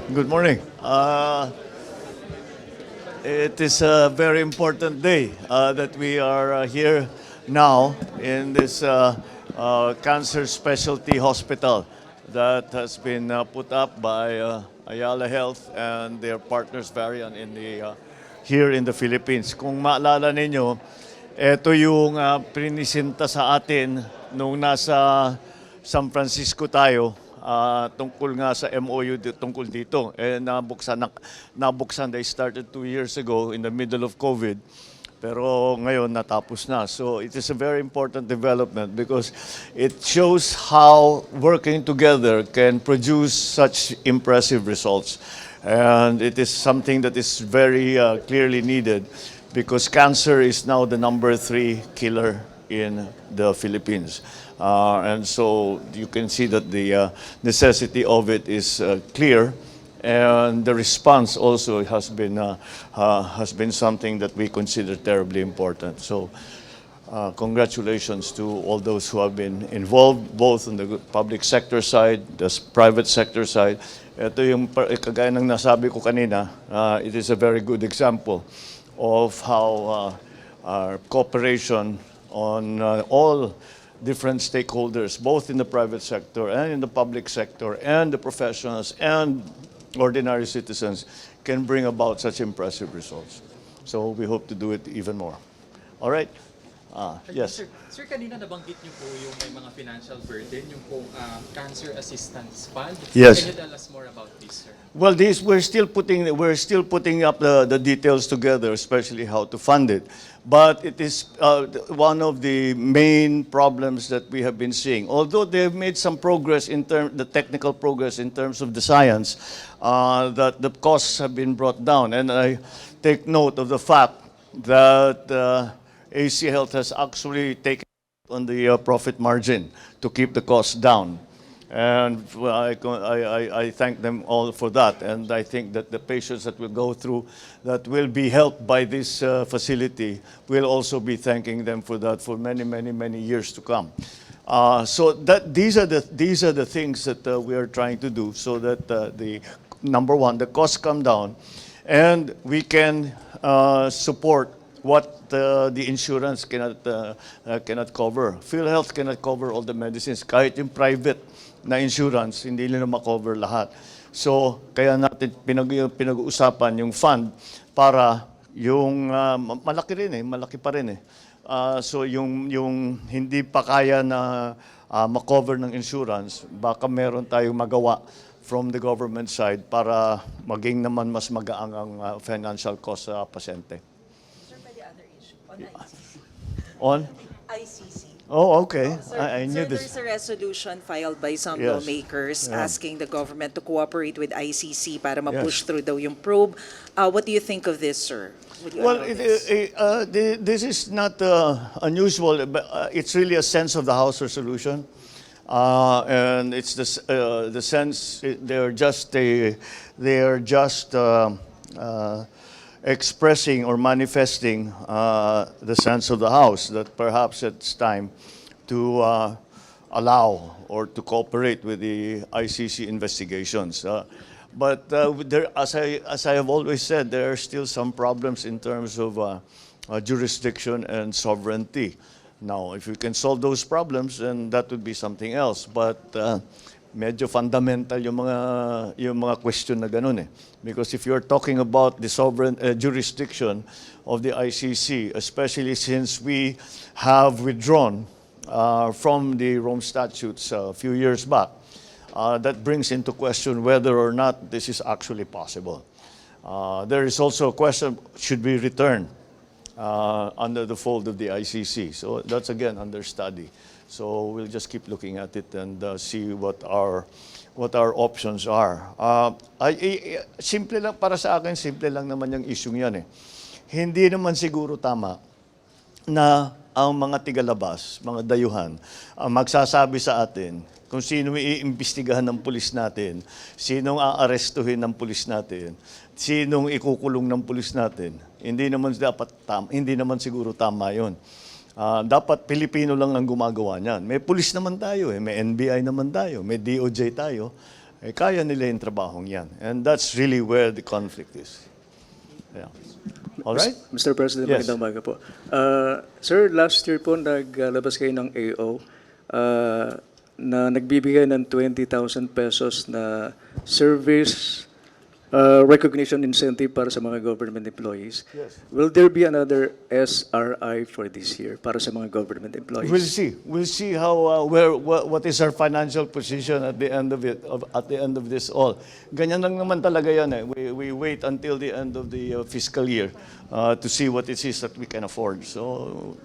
Good morning. It is a very important day that we are here now in this cancer specialty hospital that has been put up by Ayala Health and their partners Varian in here in the Philippines. Kung maalala ninyo, ito yung prinisinta sa atin nung nasa San Francisco tayo tungkol nga sa MOU tungkol dito. Nabuksan, they started 2 years ago in the middle of COVID. Pero ngayon natapos na. So it is a very important development because it shows how working together can produce such impressive results. And it is something that is very clearly needed because cancer is now the #3 killer in the Philippines. And so you can see that the necessity of it is clear, and the response also has been something that we consider terribly important. So congratulations to all those who have been involved, both on the public sector side, the private sector side. Ito yung kagaya ng nasabi ko kanina, it is a very good example of how our cooperation on all different stakeholders, both in the private sector and in the public sector, and the professionals and ordinary citizens, can bring about such impressive results. So we hope to do it even more. All right? Yes. Sir, kanina nabanggit niyo po yung may mga financial burden, yung pong Cancer Assistance Fund. Yes. Can you tell us more about this, sir? Well, we're still putting up the details together, especially how to fund it. But it is one of the main problems that we have been seeing. Although they have made some progress the technical progress in terms of the science, that the costs have been brought down. And I take note of the fact that AC Health has actually taken on the profit margin to keep the costs down. And I thank them all for that. And I think that the patients that will go through, that will be helped by this facility, will also be thanking them for that for many, many, many years to come. So these are the things that we are trying to do so that the number one, the costs come down, and we can support what the insurance cannot cover. PhilHealth cannot cover all the medicines. Kahit yung private na insurance, hindi nila ma-cover lahat. So, kaya natin pinag-uusapan yung fund para yung malaki pa rin eh. So, yung hindi pa kaya na ma-cover ng insurance, baka meron tayong magawa from the government side para maging naman mas magaang ang financial cost sa pasyente. Sir, by the other issue, on ICC. On? ICC. Oh, okay. Sir, I knew sir, this. there's a resolution filed by some Yes. lawmakers Yeah. asking the government to cooperate with ICC para ma-push through daw yung probe. What do you think of this, sir? Would you Well, allow this? this is not unusual, but it's really a sense of the House resolution. And it's the sense they're just expressing or manifesting the sense of the House that perhaps it's time to allow or to cooperate with the ICC investigations. But as I have always said, there are still some problems in terms of jurisdiction and sovereignty. Now, if we can solve those problems, then that would be something else. But medyo fundamental yung mga question na ganun eh. Because if you're talking about the sovereign jurisdiction of the ICC, especially since we have withdrawn from the Rome Statutes a few years back, that brings into question whether or not this is actually possible. There is also a question, should we return under the fold of the ICC? So that's again under study. So we'll just keep looking at it and see what our options are. Simple lang para sa akin, simple lang naman yung issue yan eh. Hindi naman siguro tama na ang mga tigalabas, mga dayuhan, magsasabi sa atin kung sino iimbestigahan ng pulis natin, sinong aarestuhin ng pulis natin, sinong ikukulong ng pulis natin. Hindi naman siguro tama 'yon. Dapat Pilipino lang ang gumagawa niyan. May pulis naman tayo, may NBI naman tayo, may DOJ tayo. eh kaya nila yung trabahong yan. And that's really where the conflict is. Yeah. All right? Mr. President, Yes. magandang umaga po. Sir, last year po naglabas kayo ng AO na nagbibigay ng 20,000 pesos na service recognition incentive para sa mga government employees. Yes. Will there be another SRI for this year para sa mga government employees? We'll see. We'll see how what is our financial position at the end of it at the end of this all. Ganyan lang naman talaga yan eh. We wait until the end of the fiscal year to see what it is that we can afford. So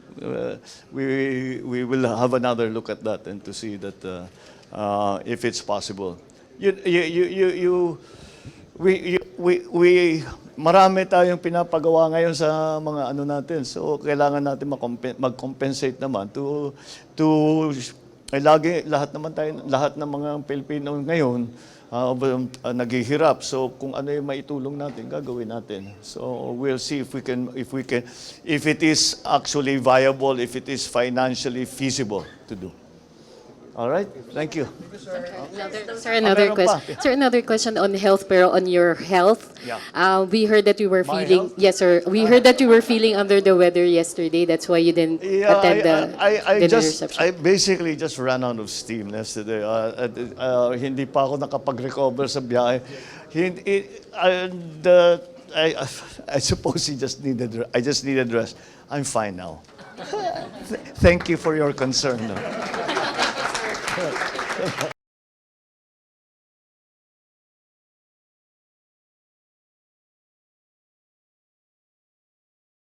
we will have another look at that and to see that if it's possible. Marami tayong pinapagawa ngayon sa mga ano natin. So kailangan natin mag-compensate naman to lagi lahat ng mga Pilipino ngayon naghihirap. So kung ano yung maitulong natin, gagawin natin. So we'll see if it is actually viable, if it is financially feasible to do. All right? Thank you. Another meron pa. question. Sir, another question on health, pero on your health. Yeah. We heard that you were My feeling. health? Yes, sir. We heard that you were feeling under the weather yesterday. That's why you didn't attend the dinner reception. I basically just ran out of steam yesterday. Hindi pa ako nakapag-recover sa biyahe. I suppose I just needed rest. I'm fine now. Thank you for your concern. No?